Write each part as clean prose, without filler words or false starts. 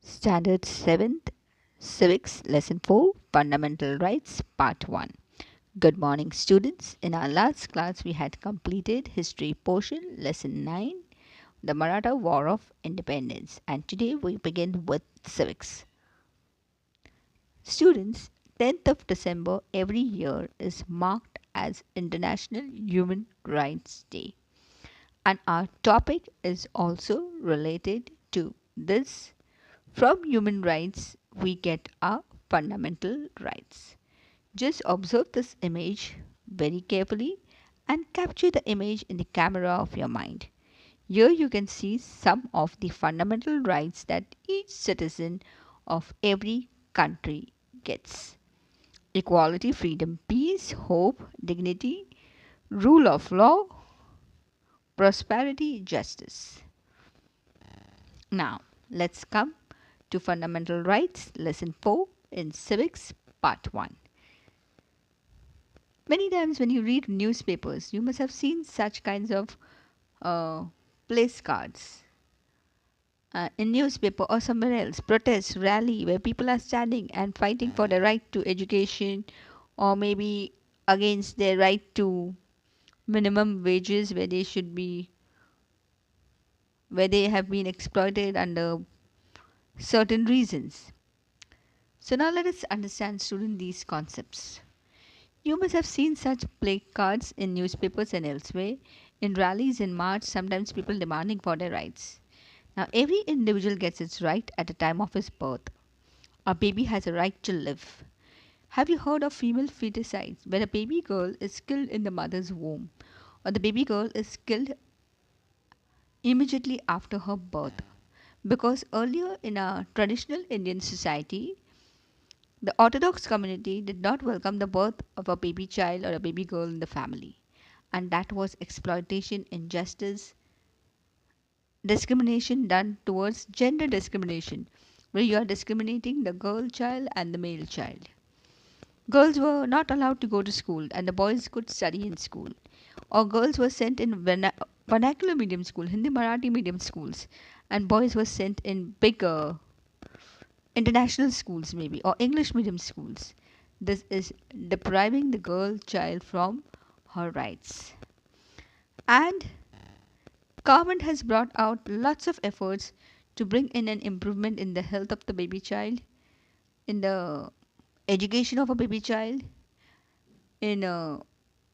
Standard 7th, Civics Lesson 4, Fundamental Rights, Part 1. Good morning, students. In our last class, we had completed History portion, Lesson 9, the Maratha War of Independence. And today we begin with Civics. Students, 10th of December every year is marked as International Human Rights Day. And our topic is also related to this. From human rights, we get our fundamental rights. Just observe this image very carefully and capture the image in the camera of your mind. Here you can see some of the fundamental rights that each citizen of every country gets: equality, freedom, peace, hope, dignity, rule of law, prosperity, justice. Now, let's come to Fundamental Rights, Lesson 4 in Civics, Part 1. Many times when you read newspapers, you must have seen such kinds of uh, place cards in newspaper or somewhere else, protest, rally, where people are standing and fighting for the right to education, or maybe against their right to minimum wages, where they have been exploited under certain reasons. So now let us understand, student, these concepts. You must have seen such placards in newspapers and elsewhere, in rallies in March, sometimes people demanding for their rights. Now, every individual gets its right at the time of his birth. A baby has a right to live. Have you heard of female feticide, where a baby girl is killed in the mother's womb, or the baby girl is killed immediately after her birth? Because earlier in our traditional Indian society, the Orthodox community did not welcome the birth of a baby child or a baby girl in the family, and that was exploitation, injustice, discrimination done towards gender discrimination, where you are discriminating the girl child and the male child. Girls were not allowed to go to school, and the boys could study in school, or girls were sent in vernacular medium school, Hindi Marathi medium schools, and boys were sent in bigger international schools maybe, or English medium schools. This is depriving the girl child from her rights. And government has brought out lots of efforts to bring in an improvement in the health of the baby child, in the education of a baby child, in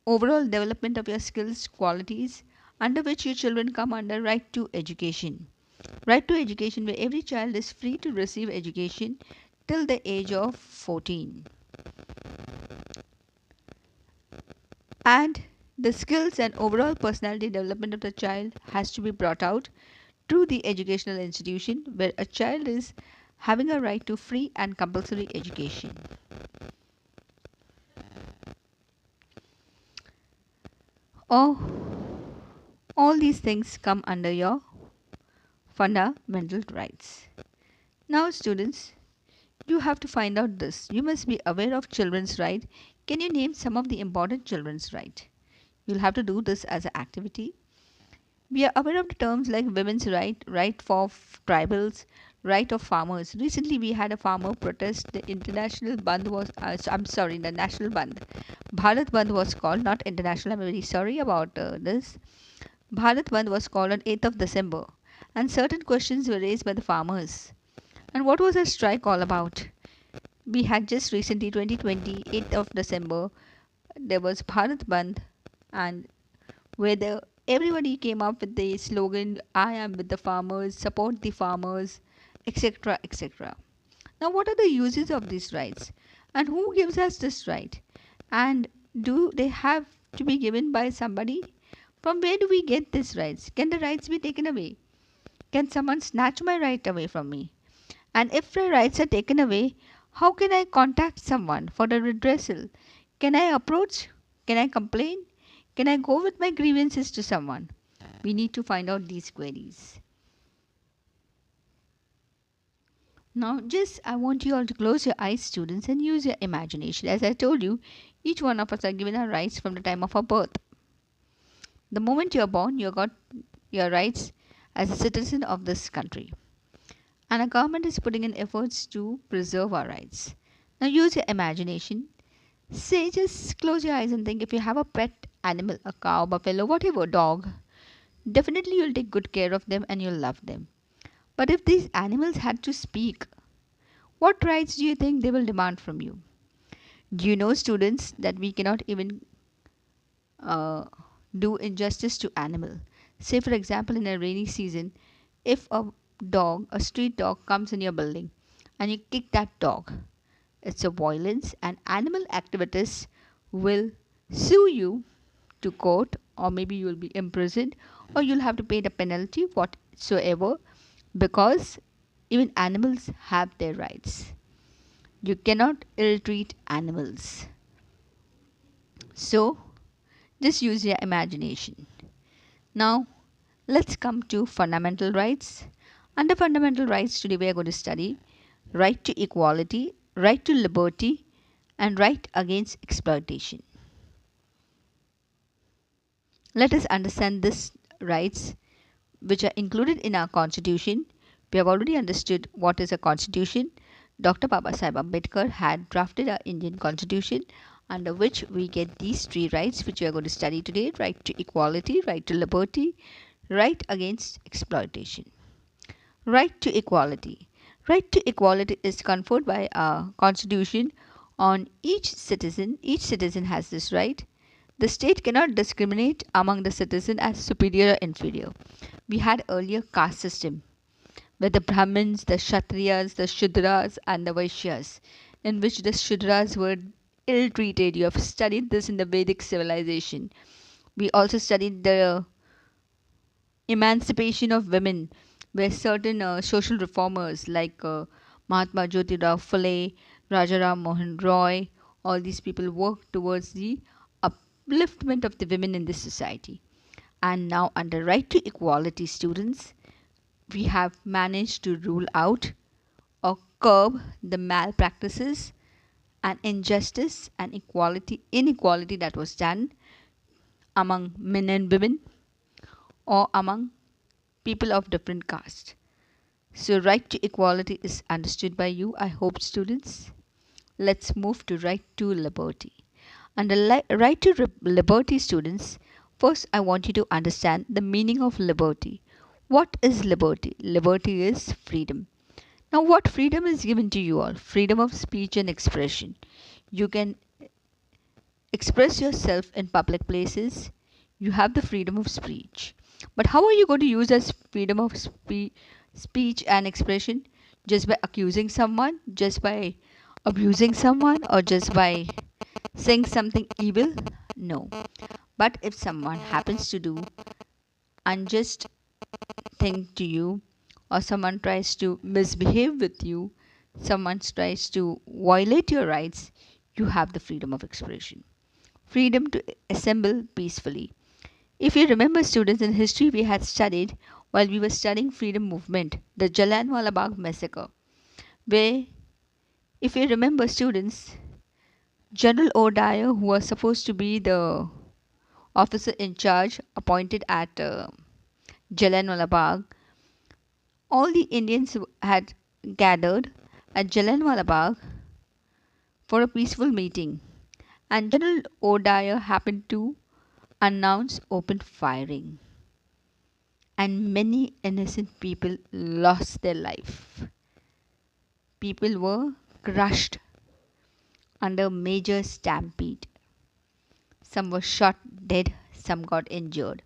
overall development of your skills, qualities, under which your children come under right to education. Right to education, where every child is free to receive education till the age of 14. And the skills and overall personality development of the child has to be brought out through the educational institution, where a child is having a right to free and compulsory education. Oh, all these things come under your fundamental rights. Now, students, you have to find out this. You must be aware of children's right. Can you name some of the important children's right? You'll have to do this as an activity. We are aware of the terms like women's right, right for tribals, right of farmers. Recently, we had a farmer protest. The international band was, the national band. Bharat Band was called, not international. I'm very sorry about this. Bharat Band was called on 8th of December, and certain questions were raised by the farmers. And what was the strike all about? We had just recently, 2020, 8th of December, there was Bharat Band, and where everybody came up with the slogan, I am with the farmers, support the farmers, etc., etc. Now, what are the uses of these rights? And who gives us this right? And do they have to be given by somebody? From where do we get these rights? Can the rights be taken away? Can someone snatch my right away from me? And if the rights are taken away, how can I contact someone for the redressal? Can I approach? Can I complain? Can I go with my grievances to someone? We need to find out these queries. Now, just I want you all to close your eyes, students, and use your imagination. As I told you, each one of us are given our rights from the time of our birth. The moment you are born, you got your rights as a citizen of this country. And our government is putting in efforts to preserve our rights. Now use your imagination. Say, just close your eyes and think, if you have a pet animal, a cow, buffalo, whatever, dog, definitely you'll take good care of them and you'll love them. But if these animals had to speak, what rights do you think they will demand from you? Do you know, students, that we cannot even uh, do injustice to animal? Say, for example, in a rainy season, if a street dog comes in your building and you kick that dog, it's a violence, and animal activists will sue you to court, or maybe you will be imprisoned, or you'll have to pay the penalty whatsoever, because even animals have their rights. You cannot ill treat animals. So just use your imagination. Now let's come to fundamental rights. Under fundamental rights, today we are going to study right to equality, right to liberty, and right against exploitation. Let us understand these rights which are included in our constitution. We have already understood what is a constitution. Dr. Babasaheb Ambedkar had drafted our Indian constitution, under which we get these three rights which we are going to study today: right to equality, right to liberty, right against exploitation. Right to equality. Right to equality is conferred by our constitution on each citizen. Each citizen has this right. The state cannot discriminate among the citizen as superior or inferior. We had earlier caste system where the Brahmins, the Kshatriyas, the Shudras, and the Vaishyas, in which the Shudras were ill treated. You have studied this in the Vedic civilization. We also studied the emancipation of women, where certain social reformers like Mahatma Jyotirao Phule, Rajaram Mohan Roy, all these people worked towards the upliftment of the women in this society. And now, under right to equality, students, we have managed to rule out or curb the malpractices and injustice and inequality that was done among men and women, or among people of different castes. So right to equality is understood by you, I hope, students. Let's move to right to liberty. Under right to liberty, students, first I want you to understand the meaning of liberty. What is liberty? Liberty is freedom. Now, what freedom is given to you all? Freedom of speech and expression. You can express yourself in public places. You have the freedom of speech. But how are you going to use this freedom of speech and expression? Just by accusing someone, just by abusing someone, or just by saying something evil? No. But if someone happens to do unjust thing to you, or someone tries to misbehave with you, someone tries to violate your rights, you have the freedom of expression. Freedom to assemble peacefully. If you remember, students, in history we had studied, while we were studying freedom movement, the Jallianwala Bagh massacre, where, if you remember, students, General O'Dyer, who was supposed to be the officer in charge appointed at Jallianwala Bagh, all the Indians had gathered at Jallianwala Bagh for a peaceful meeting, and General O'Dyer happened to announce open firing, and many innocent people lost their life. People were crushed under major stampede. Some were shot dead, some got injured.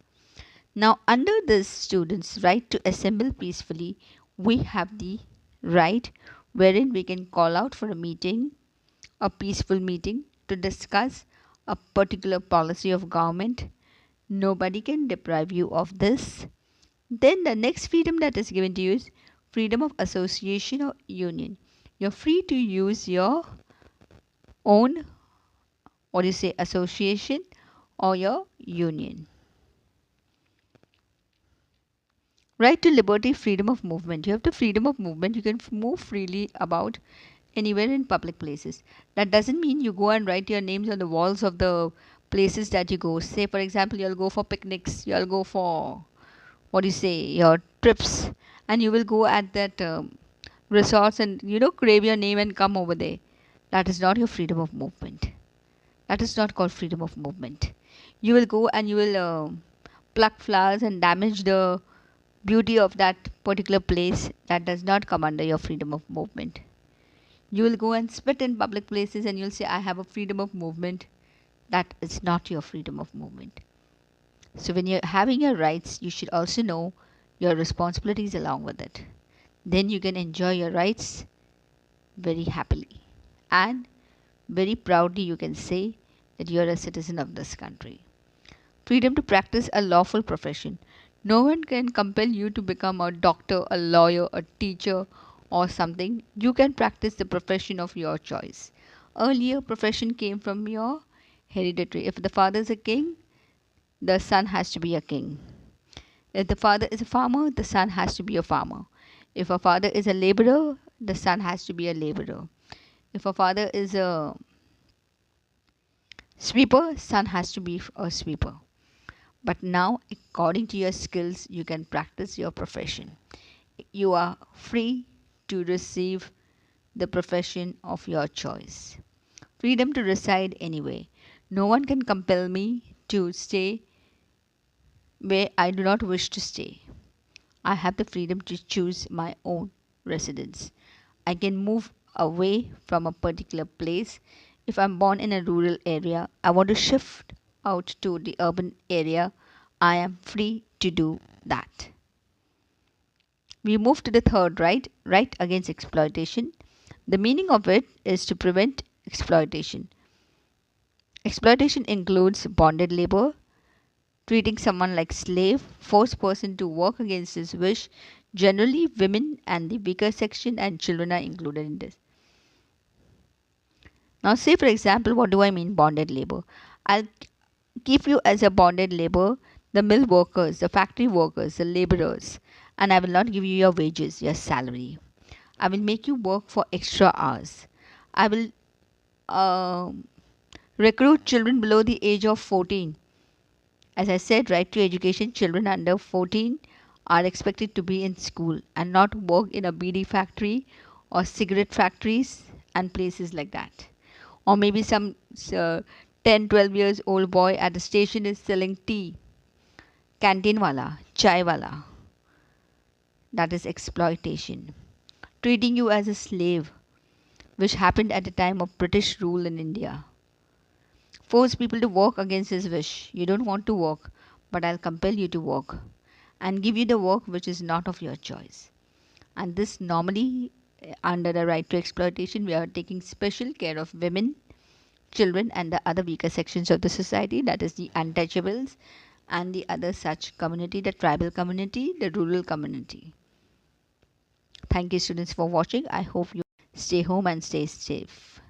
Now, under this students' right to assemble peacefully, we have the right wherein we can call out for a meeting, a peaceful meeting, to discuss a particular policy of government. Nobody can deprive you of this. Then the next freedom that is given to you is freedom of association or union. You're free to use your own, what do you say, association or your union. Right to liberty, freedom of movement. You have the freedom of movement. You can move freely about anywhere in public places. That doesn't mean you go and write your names on the walls of the places that you go. Say, for example, you'll go for picnics, you'll go for, what do you say, your trips, and you will go at that resorts and crave your name and come over there. That is not your freedom of movement. That is not called freedom of movement. You will go and you will pluck flowers and damage the beauty of that particular place. That does not come under your freedom of movement. You will go and spit in public places and you'll say, I have a freedom of movement. That is not your freedom of movement. So, when you're having your rights, you should also know your responsibilities along with it. Then you can enjoy your rights very happily. And very proudly, you can say that you're a citizen of this country. Freedom to practice a lawful profession. No one can compel you to become a doctor, a lawyer, a teacher, or something. You can practice the profession of your choice. Earlier, profession came from your hereditary. If the father is a king, the son has to be a king. If the father is a farmer, the son has to be a farmer. If a father is a laborer, the son has to be a laborer. If a father is a sweeper, son has to be a sweeper. But now, according to your skills, you can practice your profession. You are free to receive the profession of your choice. Freedom to reside anywhere. No one can compel me to stay where I do not wish to stay. I have the freedom to choose my own residence. I can move away from a particular place. If I'm born in a rural area, I want to shift out to the urban area. I am free to do that. We move to the third right, right against exploitation. The meaning of it is to prevent exploitation. Exploitation includes bonded labor, treating someone like slave, force person to work against his wish. Generally, women and the weaker section and children are included in this. Now, say for example, what do I mean bonded labor? I'll keep you as a bonded labor, the mill workers, the factory workers, the laborers, and I will not give you your wages, your salary. I will make you work for extra hours. I will recruit children below the age of 14. As I said, right to education, children under 14 are expected to be in school and not work in a beedi factory or cigarette factories and places like that. Or maybe some 10, 12 years old boy at the station is selling tea, canteen wala, chai wala. That is exploitation. Treating you as a slave, which happened at the time of British rule in India. Force people to work against his wish. You don't want to work, but I'll compel you to work and give you the work which is not of your choice. And this normally, under the right to exploitation, we are taking special care of women, children, and the other weaker sections of the society, that is the untouchables and the other such community, the tribal community, the rural community. Thank you, students, for watching. I hope you stay home and stay safe.